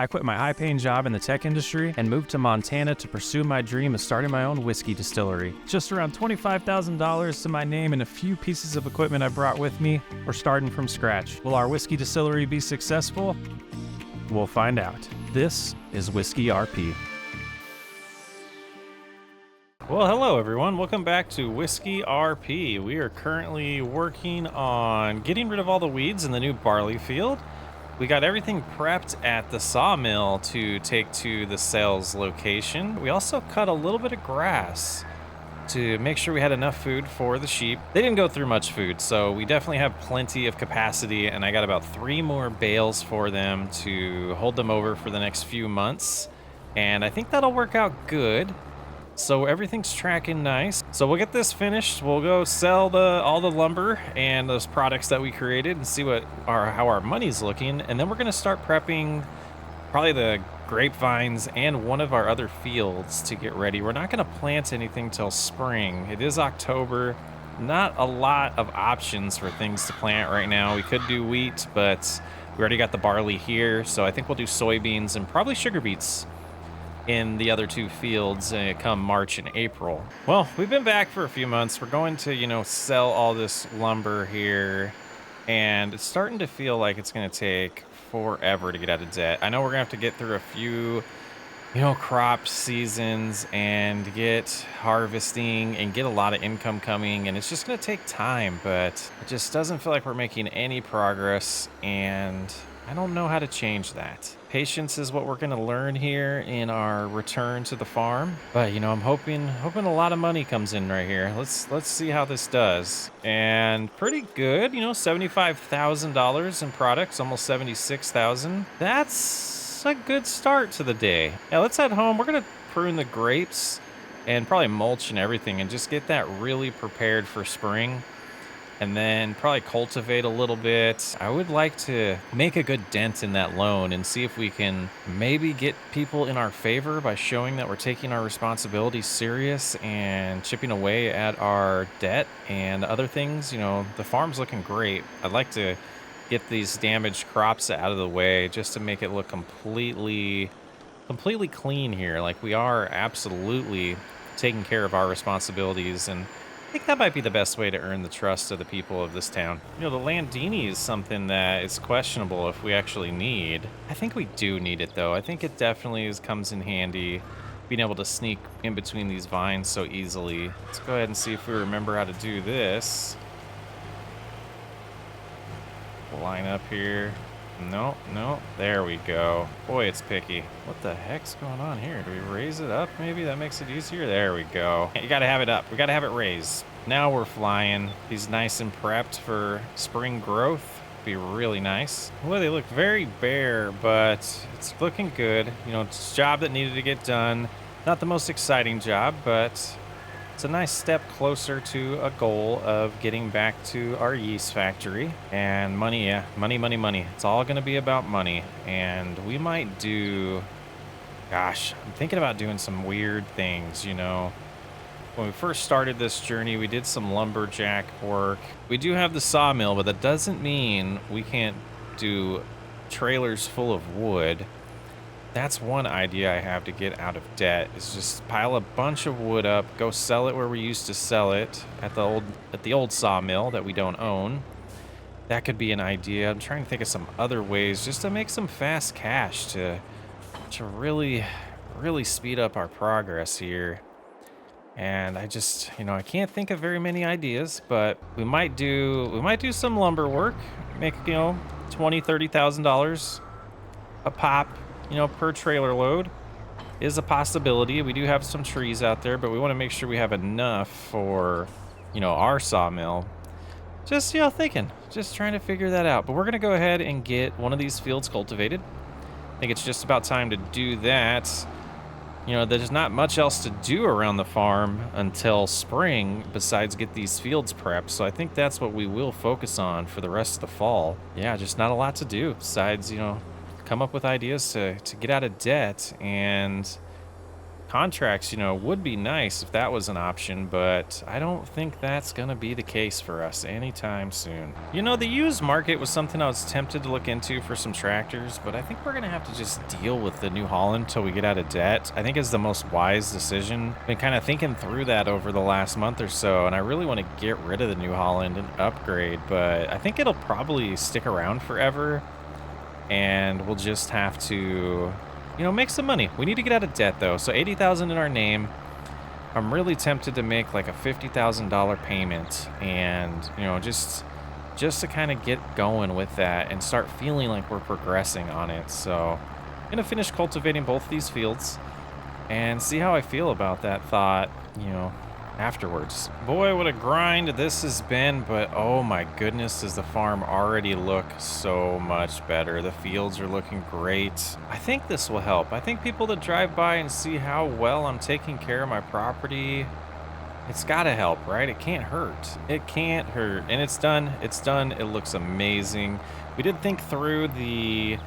I quit my high-paying job in the tech industry and moved to Montana to pursue my dream of starting my own whiskey distillery. Just around $25,000 to my name and a few pieces of equipment I brought with me. We're starting from scratch. Will our whiskey distillery be successful? We'll find out. This is Whiskey RP. Well, hello everyone. Welcome back to Whiskey RP. We are currently working on getting rid of all the weeds in the new barley field. We got everything prepped at the sawmill to take to the sales location. We also cut a little bit of grass to make sure we had enough food for the sheep. They didn't go through much food, so we definitely have plenty of capacity, and I got about 3 more bales for them to hold them over for the next few months, and I think that'll work out good. So everything's tracking nice. So we'll get this finished. We'll go sell all the lumber and those products that we created and see how our money's looking. And then we're gonna start prepping probably the grapevines and one of our other fields to get ready. We're not gonna plant anything till spring. It is October. Not a lot of options for things to plant right now. We could do wheat, but we already got the barley here. So I think we'll do soybeans and probably sugar beets in the other 2 fields come March and April. Well, we've been back for a few months. We're going to, sell all this lumber here, and it's starting to feel like it's going to take forever to get out of debt. I know we're going to have to get through a few, crop seasons and get harvesting and get a lot of income coming, and it's just going to take time, but it just doesn't feel like we're making any progress, and I don't know how to change that. Patience is what we're going to learn here in our return to the farm. But, I'm hoping a lot of money comes in right here. Let's see how this does. And pretty good, $75,000 in products, almost $76,000. That's a good start to the day. Yeah, let's head home. We're going to prune the grapes and probably mulch and everything and just get that really prepared for spring. And then probably cultivate a little bit. I would like to make a good dent in that loan and see if we can maybe get people in our favor by showing that we're taking our responsibilities serious and chipping away at our debt and other things. The farm's looking great. I'd like to get these damaged crops out of the way just to make it look completely clean here. Like we are absolutely taking care of our responsibilities, and I think that might be the best way to earn the trust of the people of this town. The Landini is something that is questionable if we actually need. I think we do need it, though. I think it definitely comes in handy, being able to sneak in between these vines so easily. Let's go ahead and see if we remember how to do this. Line up here. No, there we go. Boy, it's picky. What the heck's going on here? Do we raise it up maybe? That makes it easier. There we go. You gotta have it up. We gotta have it raised. Now we're flying. These nice and prepped for spring growth. Be really nice. Well, they look very bare, but it's looking good. It's a job that needed to get done. Not the most exciting job, but it's a nice step closer to a goal of getting back to our yeast factory. And money, yeah, money. It's all going to be about money. And we might do, gosh, I'm thinking about doing some weird things, When we first started this journey, we did some lumberjack work. We do have the sawmill, but that doesn't mean we can't do trailers full of wood. That's one idea I have to get out of debt, is just pile a bunch of wood up, go sell it where we used to sell it at the old sawmill that we don't own. That could be an idea. I'm trying to think of some other ways just to make some fast cash to really speed up our progress here. And I just, I can't think of very many ideas, but we might do some lumber work, make, $20,000-$30,000 a pop. Per trailer load is a possibility. We do have some trees out there, but we want to make sure we have enough for, our sawmill. Just, just trying to figure that out. But we're going to go ahead and get one of these fields cultivated. I think it's just about time to do that. There's not much else to do around the farm until spring besides get these fields prepped. So I think that's what we will focus on for the rest of the fall. Yeah, just not a lot to do besides, come up with ideas to get out of debt and Contracts, you know, would be nice if that was an option, but I don't think that's gonna be the case for us anytime soon. You know, the used market was something I was tempted to look into for some tractors, but I think we're gonna have to just deal with the New Holland till we get out of debt. I think it's the most wise decision. Been kind of thinking through that over the last month or so, and I really want to get rid of the New Holland and upgrade, but I think it'll probably stick around forever, and we'll just have to, you know, make some money. We need to get out of debt though. So 80,000 in our name. I'm really tempted to make like a $50,000 payment and, you know, just to kind of get going with that and start feeling like we're progressing on it. So I'm going to finish cultivating both these fields and see how I feel about that thought, you know, afterwards. Boy, what a grind this has been, but oh my goodness, does the farm already look so much better. The fields are looking great. I think this will help. I think people that drive by and see how well I'm taking care of my property, it's gotta help, right? It can't hurt. It can't hurt. And it's done. It's done. It looks amazing. We did think through the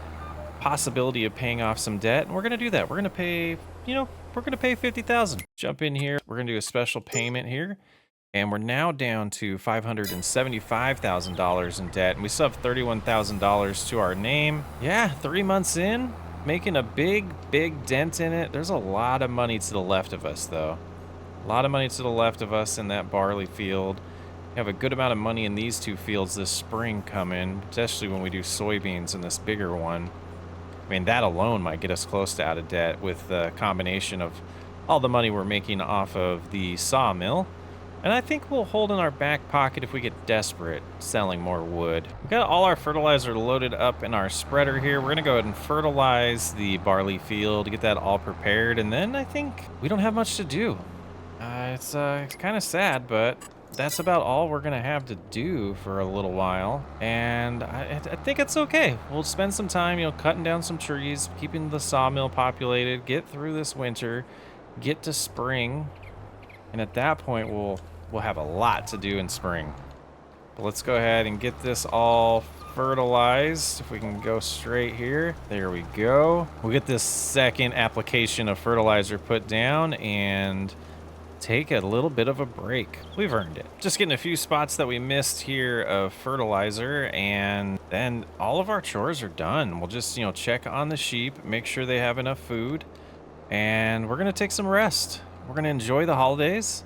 possibility of paying off some debt, and we're gonna do that. We're gonna pay, you know, we're gonna pay 50,000. Jump in here. We're gonna do a special payment here, and we're now down to $575,000 in debt, and we still have $31,000 to our name. Yeah, 3 months in, making a big dent in it. There's a lot of money to the left of us, though. A lot of money to the left of us in that barley field. We have a good amount of money in these two fields this spring coming, especially when we do soybeans in this bigger one. I mean, that alone might get us close to out of debt with the combination of all the money we're making off of the sawmill. And I think we'll hold in our back pocket if we get desperate selling more wood. We've got all our fertilizer loaded up in our spreader here. We're gonna go ahead and fertilize the barley field, get that all prepared, and then I think we don't have much to do. It's kind of sad, but that's about all we're gonna have to do for a little while, and I think it's okay. We'll spend some time, you know, cutting down some trees, keeping the sawmill populated, get through this winter, get to spring, and at that point we'll have a lot to do in spring. But let's go ahead and get this all fertilized. If we can go straight here, there we go. We'll get this second application of fertilizer put down and take a little bit of a break. We've earned it. Just getting a few spots that we missed here of fertilizer, and then all of our chores are done. We'll just, you know, check on the sheep, make sure they have enough food, and we're gonna take some rest. We're gonna enjoy the holidays,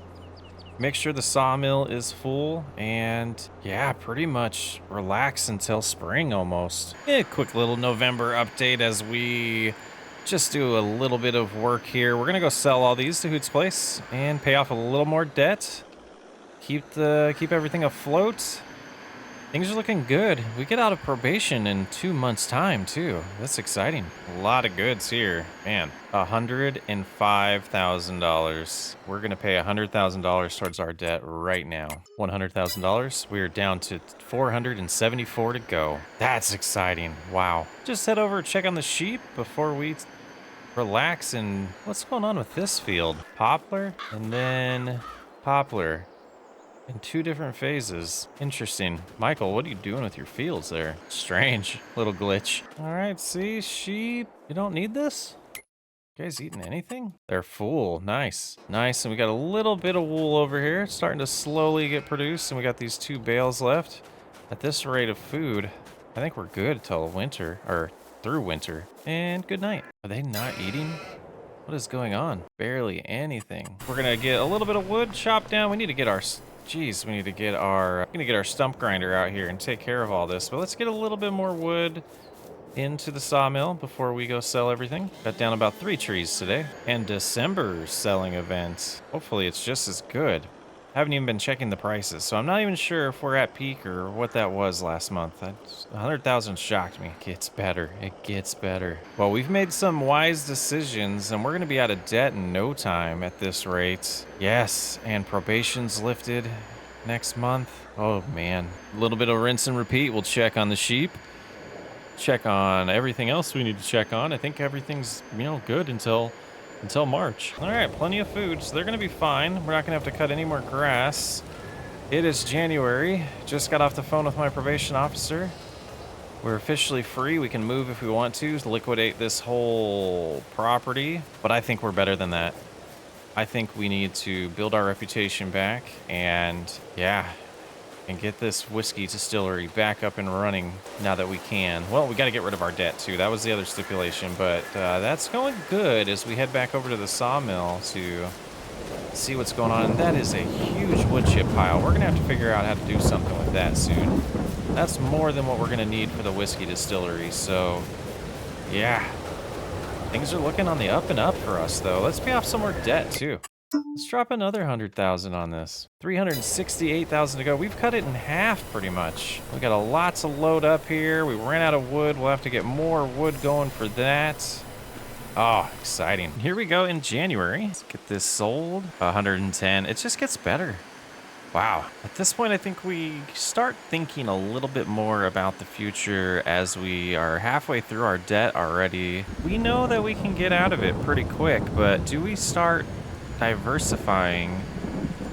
make sure the sawmill is full, and yeah, pretty much relax until spring almost. A quick little November update as we just do a little bit of work here. We're gonna go sell all these to Hoot's Place and pay off a little more debt. Keep everything afloat. Things are looking good. We get out of probation in 2 months' time too. That's exciting. A lot of goods here, man. $105,000. We're gonna pay $100,000 towards our debt right now. $100,000. We are down to 474 to go. That's exciting. Wow. Just head over and check on the sheep before we relax. And what's going on with this field? Poplar and then poplar in 2 different phases. Interesting. Michael, what are you doing with your fields there? Strange. Little glitch. All right, see, sheep. You don't need this? You guys eating anything? They're full. Nice. Nice. And we got a little bit of wool over here starting to slowly get produced. And we got these 2 bales left. At this rate of food, I think we're good till winter, or through winter. And good night. Are they not eating? What is going on? Barely anything. We're gonna get a little bit of wood chopped down. We need to get our, geez, we need to get our, gonna get our stump grinder out here and take care of all this. But let's get a little bit more wood into the sawmill before we go sell everything. Cut down about 3 trees today. And December's selling event. Hopefully it's just as good. I haven't even been checking the prices, so I'm not even sure if we're at peak or what that was last month. 100,000 shocked me. It gets better. It gets better. Well, we've made some wise decisions, and we're going to be out of debt in no time at this rate. Yes, and probation's lifted next month. Oh, man. A little bit of rinse and repeat. We'll check on the sheep. Check on everything else we need to check on. I think everything's, you know, good until March. All right, plenty of food, so they're gonna be fine. We're not gonna have to cut any more grass. It is January. Just got off the phone with my probation officer. We're officially free. We can move if we want to liquidate this whole property, but I think we're better than that. I think we need to build our reputation back and, yeah, and get this whiskey distillery back up and running now that we can. Well, we got to get rid of our debt too. That was the other stipulation, but that's going good as we head back over to the sawmill to see what's going on. That is a huge wood chip pile. We're going to have to figure out how to do something with that soon. That's more than what we're going to need for the whiskey distillery. So, yeah, things are looking on the up and up for us, though. Let's pay off some more debt, too. Let's drop another 100,000 on this. 368,000 to go. We've cut it in half pretty much. We got a lot to load up here. We ran out of wood. We'll have to get more wood going for that. Oh, exciting. Here we go in January. Let's get this sold. 110. It just gets better. Wow. At this point, I think we start thinking a little bit more about the future as we are halfway through our debt already. We know that we can get out of it pretty quick, but do we start diversifying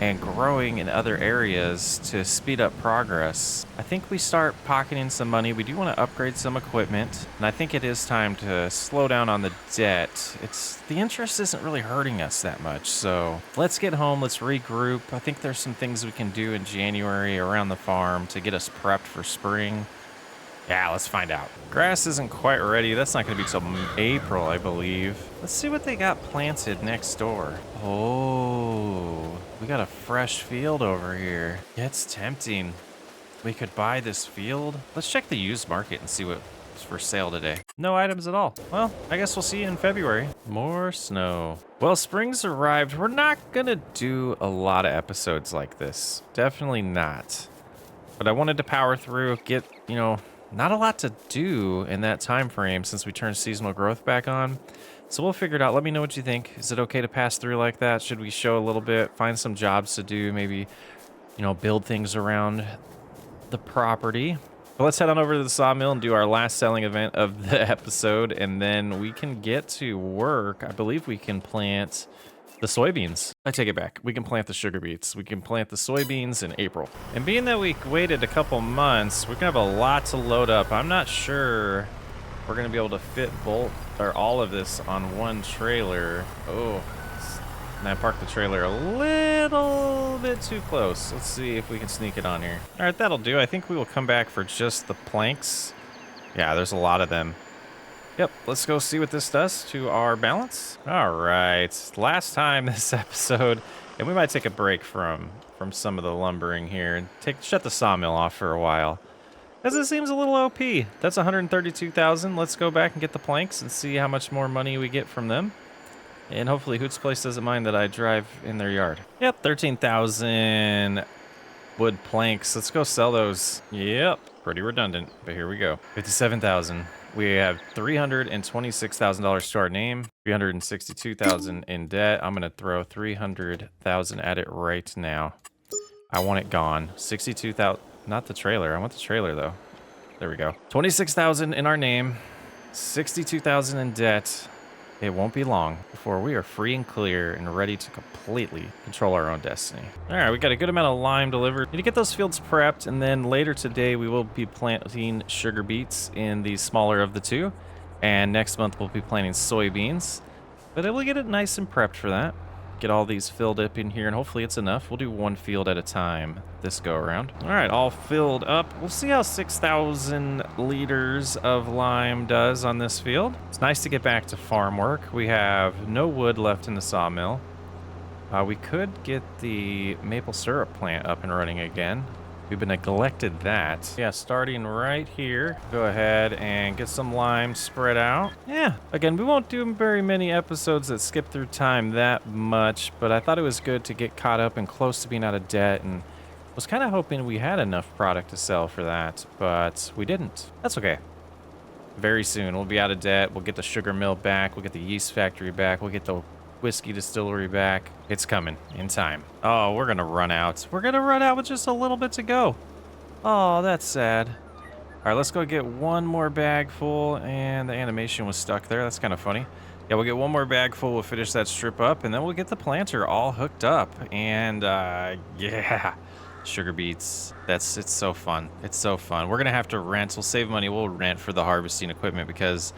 and growing in other areas to speed up progress? I think we start pocketing some money. We do want to upgrade some equipment, and I think it is time to slow down on the debt. The interest isn't really hurting us that much, so let's get home, let's regroup. I think there's some things we can do in January around the farm to get us prepped for spring. Yeah, let's find out. Grass isn't quite ready. That's not going to be till April, I believe. Let's see what they got planted next door. Oh, we got a fresh field over here. Yeah, it's tempting. We could buy this field. Let's check the used market and see what's for sale today. No items at all. Well, I guess we'll see you in February. More snow. Well, spring's arrived. We're not going to do a lot of episodes like this. Definitely not. But I wanted to power through, get, not a lot to do in that time frame since we turned seasonal growth back on. So we'll figure it out. Let me know what you think. Is it okay to pass through like that? Should we show a little bit, find some jobs to do, maybe, build things around the property? But let's head on over to the sawmill and do our last selling event of the episode, and then we can get to work. I believe we can plant the soybeans. I take it back. We can plant the sugar beets. We can plant the soybeans in April. And being that we waited a couple months, we're gonna have a lot to load up. I'm not sure we're gonna be able to fit all of this on one trailer. Oh, and I parked the trailer a little bit too close. Let's see if we can sneak it on here. All right, that'll do. I think we will come back for just the planks. Yeah, there's a lot of them. Yep, let's go see what this does to our balance. All right, last time this episode, and we might take a break from some of the lumbering here and shut the sawmill off for a while, because it seems a little OP. That's 132,000. Let's go back and get the planks and see how much more money we get from them. And hopefully Hoot's Place doesn't mind that I drive in their yard. Yep, 13,000 wood planks. Let's go sell those. Yep, pretty redundant, but here we go. 57,000. We have $326,000 to our name, 362,000 in debt. I'm gonna throw 300,000 at it right now. I want it gone. 62,000, not the trailer. I want the trailer though. There we go. 26,000 in our name, 62,000 in debt. It won't be long before we are free and clear and ready to completely control our own destiny. All right, we got a good amount of lime delivered. Need to get those fields prepped, and then later today we will be planting sugar beets in the smaller of the two, and next month we'll be planting soybeans. But we'll get it nice and prepped for that. Get all these filled up in here, and hopefully it's enough. We'll do one field at a time this go around. All right, all filled up. We'll see how 6,000 liters of lime does on this field. It's nice to get back to farm work. We have no wood left in the sawmill. We could get the maple syrup plant up and running again. We've been neglected that. Yeah, starting right here. Go ahead and get some lime spread out. Yeah, again, we won't do very many episodes that skip through time that much, but I thought it was good to get caught up and close to being out of debt, and was kind of hoping we had enough product to sell for that, but we didn't. That's okay. Very soon, we'll be out of debt. We'll get the sugar mill back. We'll get the yeast factory back. We'll get the whiskey distillery back. It's coming in time. Oh, we're gonna run out. We're gonna run out with just a little bit to go. Oh, that's sad. All right, let's go get one more bag full, and the animation was stuck there. That's kind of funny. Yeah, we'll get one more bag full. We'll finish that strip up, and then we'll get the planter all hooked up. And yeah, sugar beets. It's so fun. It's so fun. We're gonna have to rent. We'll save money. We'll rent for the harvesting equipment because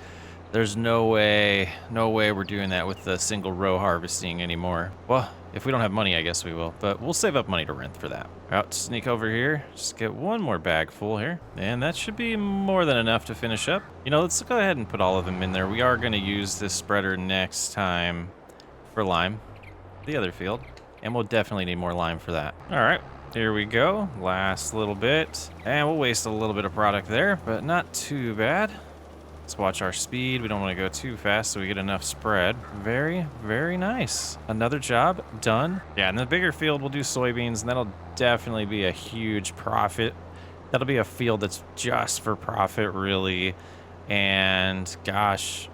There's no way we're doing that with the single row harvesting anymore. Well, if we don't have money, I guess we will, but we'll save up money to rent for that. Out, sneak over here, just get one more bag full here, and that should be more than enough to finish up. You know, let's go ahead and put all of them in there. We are going to use this spreader next time for lime, the other field, and we'll definitely need more lime for that. All right. Here we go, last little bit, and we'll waste a little bit of product there, but not too bad. Let's watch our speed. We don't want to go too fast so we get enough spread. Very, very nice. Another job done. Yeah, in the bigger field, we'll do soybeans, and that'll definitely be a huge profit. That'll be a field that's just for profit, really. And gosh,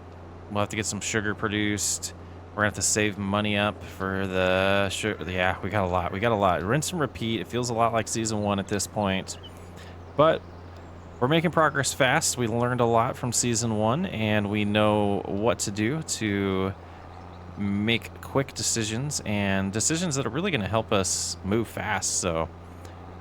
we'll have to get some sugar produced. We're gonna have to save money up for the sugar. Yeah, we got a lot. We got a lot. Rinse and repeat. It feels a lot like season 1 at this point, but we're making progress fast. We learned a lot from season 1, and we know what to do to make quick decisions and decisions that are really going to help us move fast. So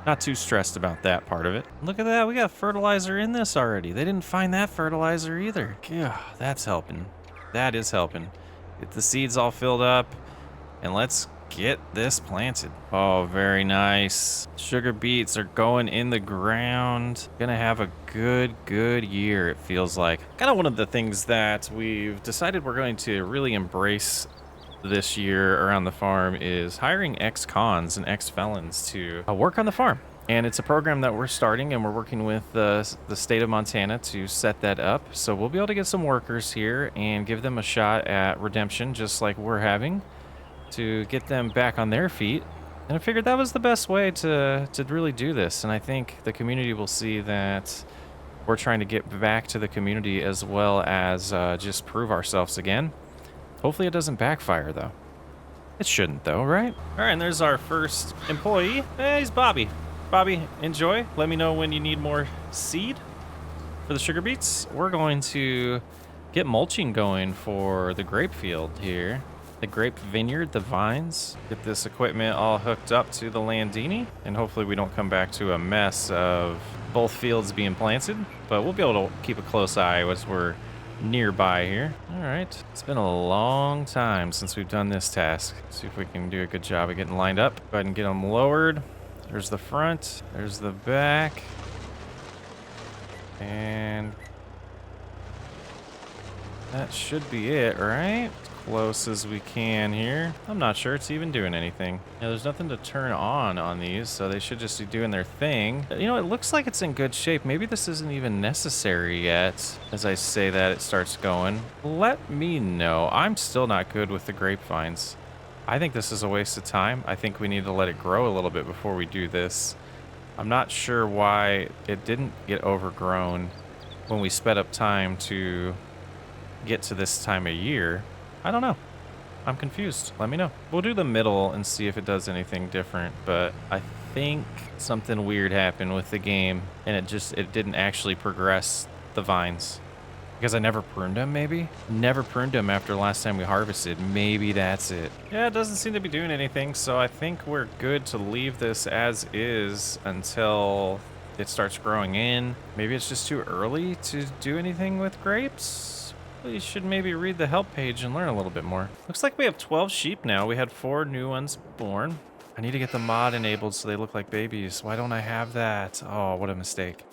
not too stressed about that part of it. Look at that. We got fertilizer in this already. They didn't find that fertilizer either. Yeah, that's helping. That is helping. Get the seeds all filled up, and let's get this planted. Oh, very nice. Sugar beets are going in the ground. Gonna have a good year, it feels like. Kind of one of the things that we've decided we're going to really embrace this year around the farm is hiring ex-cons and ex-felons to work on the farm. And it's a program that we're starting, and we're working with the state of Montana to set that up. So we'll be able to get some workers here and give them a shot at redemption, just like we're having, to get them back on their feet. And I figured that was the best way to really do this. And I think the community will see that we're trying to get back to the community as well as just prove ourselves again. Hopefully it doesn't backfire, though. It shouldn't, though, right? All right, and there's our first employee. Hey, he's Bobby. Bobby, enjoy. Let me know when you need more seed for the sugar beets. We're going to get mulching going for the grape field here. The grape vineyard, the vines. Get this equipment all hooked up to the Landini, and hopefully we don't come back to a mess of both fields being planted, but we'll be able to keep a close eye as we're nearby here. All right, it's been a long time since we've done this task. See if we can do a good job of getting lined up. Go ahead and get them lowered. There's the front, there's the back, and that should be it, right? Close as we can here. I'm not sure it's even doing anything. Yeah, there's nothing to turn on these, so they should just be doing their thing. You know, it looks like it's in good shape. Maybe this isn't even necessary yet. As I say that, it starts going. Let me know. I'm still not good with the grapevines. I think this is a waste of time. I think we need to let it grow a little bit before we do this. I'm not sure why it didn't get overgrown when we sped up time to get to this time of year. I don't know. I'm confused. Let me know. We'll do the middle and see if it does anything different, but I think something weird happened with the game, and it didn't actually progress the vines. Because I never pruned them, maybe? Never pruned them after last time we harvested. Maybe that's it. Yeah, it doesn't seem to be doing anything, so I think we're good to leave this as is until it starts growing in. Maybe it's just too early to do anything with grapes? We should maybe read the help page and learn a little bit more. Looks like we have 12 sheep now. We had 4 new ones born. I need to get the mod enabled so they look like babies. Why don't I have that? Oh, what a mistake.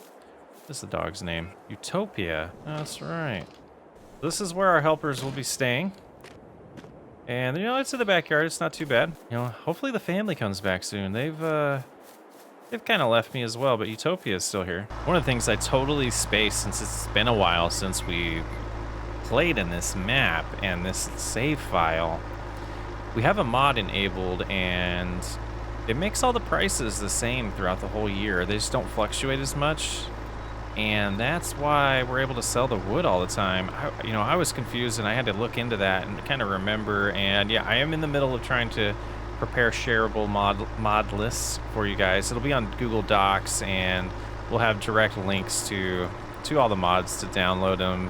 What's the dog's name? Utopia. That's right. This is where our helpers will be staying. And, you know, it's in the backyard. It's not too bad. You know, hopefully the family comes back soon. They've kind of left me as well, but Utopia is still here. One of the things I totally spaced, since it's been a while since we played in this map and this save file, we have a mod enabled, and it makes all the prices the same throughout the whole year. They just don't fluctuate as much, and that's why we're able to sell the wood all the time. I was confused, and I had to look into that and kind of remember. And yeah, I am in the middle of trying to prepare shareable mod lists for you guys. It'll be on Google Docs, and we'll have direct links to all the mods to download them.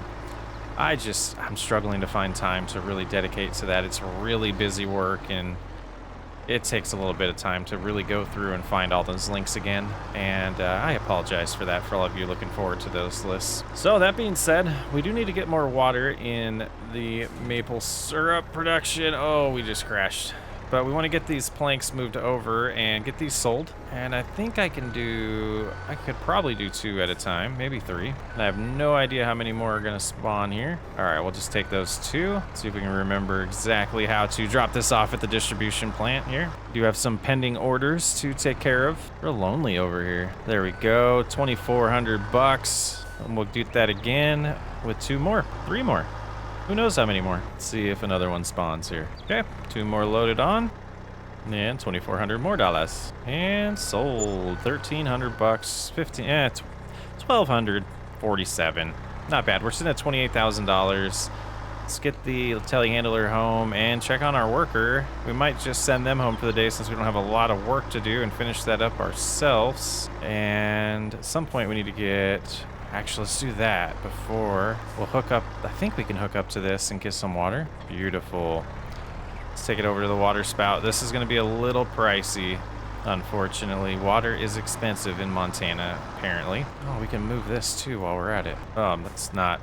I'm struggling to find time to really dedicate to that. It's really busy work, and it takes a little bit of time to really go through and find all those links again. And I apologize for that for all of you looking forward to those lists. So that being said, we do need to get more water in the maple syrup production. Oh, we just crashed. But we want to get these planks moved over and get these sold. And I think I could probably do 2 at a time, maybe 3. And I have no idea how many more are going to spawn here. All right, we'll just take those 2. See if we can remember exactly how to drop this off at the distribution plant here. Do have some pending orders to take care of. Real lonely over here. There we go, 2,400 bucks. And we'll do that again with 2 more, 3 more. Who knows how many more? Let's see if another one spawns here. Okay, 2 more loaded on. And 2,400 more dollars. And sold 1,300 bucks. 1,247. Not bad. We're sitting at $28,000. Let's get the telehandler home and check on our worker. We might just send them home for the day since we don't have a lot of work to do and finish that up ourselves. And at some point we need to get... Actually, let's do that before we'll hook up. I think we can hook up to this and get some water. Beautiful. Let's take it over to the water spout. This is going to be a little pricey, unfortunately. Water is expensive in Montana, apparently. Oh, we can move this too while we're at it. That's not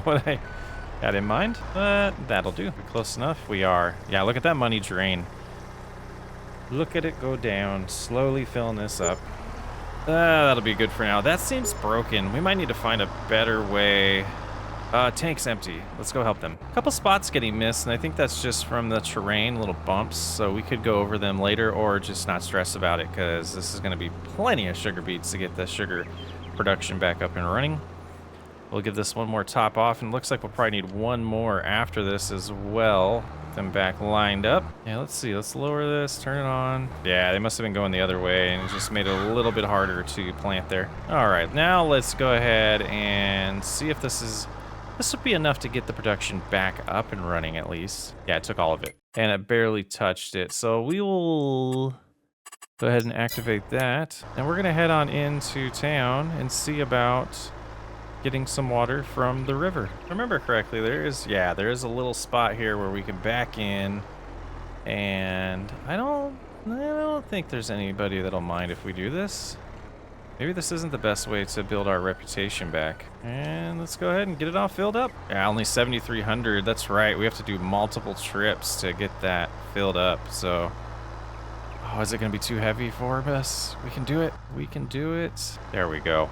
what I had in mind, but that'll do. We're close enough. We are. Yeah, look at that money drain. Look at it go down, slowly filling this up. That'll be good for now. That seems broken. We might need to find a better way. Tank's empty. Let's go help them. A couple spots getting missed, and I think that's just from the terrain, little bumps, so we could go over them later or just not stress about it because this is going to be plenty of sugar beets to get the sugar production back up and running. We'll give this one more top off, and it looks like we'll probably need 1 more after this as well. Get them back lined up. Yeah, let's see. Let's lower this, turn it on. Yeah, they must have been going the other way, and it just made it a little bit harder to plant there. All right, now let's go ahead and see if this would be enough to get the production back up and running at least. Yeah, it took all of it, and it barely touched it. So we will go ahead and activate that, and we're gonna head on into town and see about getting some water from the river. If I remember correctly, there is a little spot here where we can back in, and I don't think there's anybody that'll mind if we do this. Maybe this isn't the best way to build our reputation back. And let's go ahead and get it all filled up. Yeah, only 7,300. That's right. We have to do multiple trips to get that filled up. So, oh, is it going to be too heavy for us? We can do it. We can do it. There we go.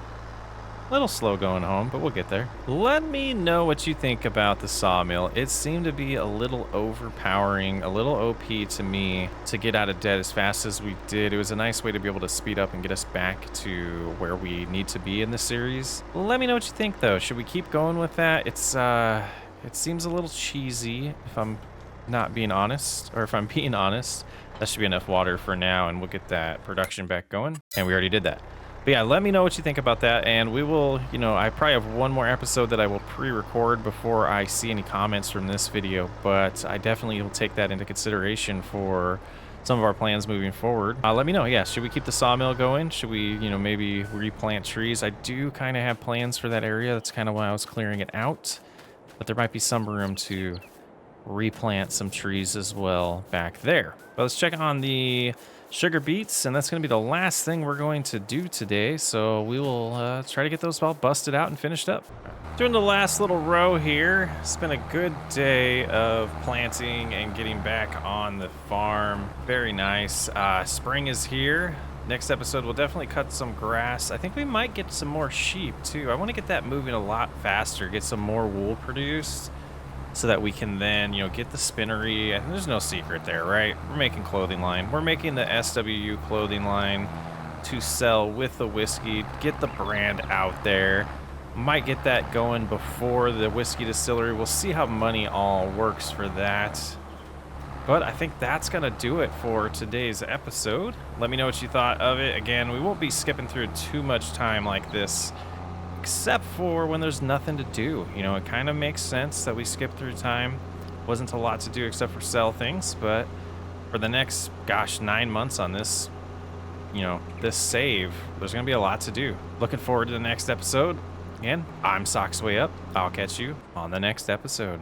A little slow going home, but we'll get there. Let me know what you think about the sawmill. It seemed to be a little overpowering, a little OP to me to get out of debt as fast as we did. It was a nice way to be able to speed up and get us back to where we need to be in the series. Let me know what you think, though. Should we keep going with that? It seems a little cheesy, if I'm not being honest, or if I'm being honest. That should be enough water for now, and we'll get that production back going. And we already did that. But yeah, let me know what you think about that, and we will, I probably have 1 more episode that I will pre-record before I see any comments from this video, but I definitely will take that into consideration for some of our plans moving forward. Let me know, yeah, should we keep the sawmill going? Should we, maybe replant trees? I do kind of have plans for that area. That's kind of why I was clearing it out, but there might be some room to replant some trees as well back there. But let's check on the sugar beets, and that's going to be the last thing we're going to do today, so we will try to get those all busted out and finished up. Doing the last little row here. It's been a good day of planting and getting back on the farm. Very nice. Spring is here. Next episode we'll definitely cut some grass. I think we might get some more sheep too. I want to get that moving a lot faster, get some more wool produced, so that we can then, get the spinnery. And there's no secret there, right? We're making clothing line. We're making the SWU clothing line to sell with the whiskey, get the brand out there. Might get that going before the whiskey distillery. We'll see how money all works for that. But I think that's gonna do it for today's episode. Let me know what you thought of it. Again, we won't be skipping through too much time like this, except for when there's nothing to do. It kind of makes sense that we skip through time. Wasn't a lot to do except for sell things, but for the next, 9 months on this, this save, there's gonna be a lot to do. Looking forward to the next episode. Again, I'm Socksway Up. I'll catch you on the next episode.